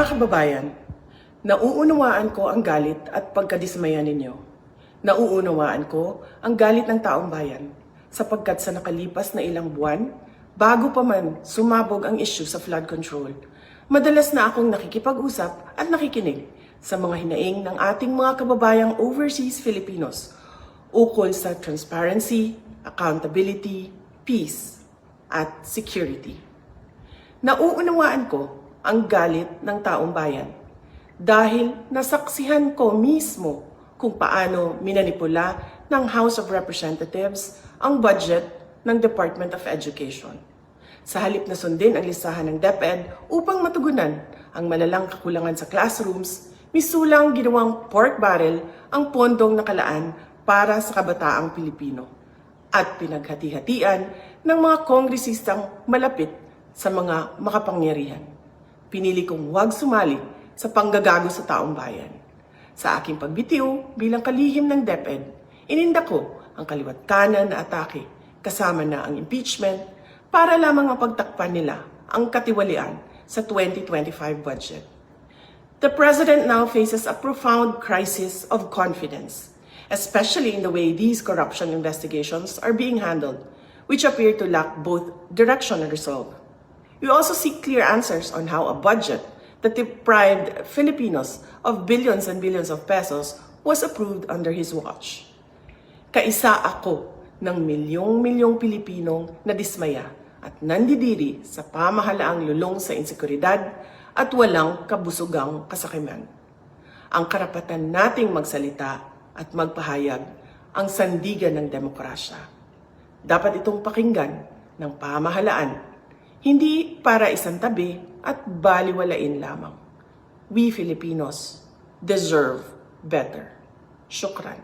Mga kababayan, nauunawaan ko ang galit at pagkadismaya ninyo. Nauunawaan ko ang galit ng taong bayan sapagkat sa nakalipas na ilang buwan, bago pa man sumabog ang issue sa flood control, madalas na akong nakikipag-usap at nakikinig sa mga hinaing ng ating mga kababayang overseas Filipinos ukol sa transparency, accountability, peace, at security. Nauunawaan ko ang galit ng taong bayan dahil nasaksihan ko mismo kung paano minanipula ng House of Representatives ang budget ng Department of Education. Sa halip na sundin ang listahan ng DepEd upang matugunan ang malalang kakulangan sa classrooms, misulang ginawang pork barrel ang pondong nakalaan para sa kabataang Pilipino at pinaghati-hatian ng mga kongresistang malapit sa mga makapangyarihan. Pinili kong huwag sumali sa panggagago sa taong bayan. Sa aking pagbitiw bilang kalihim ng DepEd, ininda ko ang kaliwat kanan na atake kasama na ang impeachment para lamang mapagtakpan nila ang katiwalian sa 2025 budget. The President now faces a profound crisis of confidence, especially in the way these corruption investigations are being handled, which appear to lack both direction and resolve. We also seek clear answers on how a budget that deprived Filipinos of billions and billions of pesos was approved under his watch. Kaisa ako ng milyong-milyong Pilipinong nadismaya at nandidiri sa pamahalaang lulong sa insekuridad at walang kabusugang kasakiman. Ang karapatan nating magsalita at magpahayag ang sandigan ng demokrasya. Dapat itong pakinggan ng pamahalaan, hindi para isang tabi at baliwalain lamang. We Filipinos deserve better. Shukran.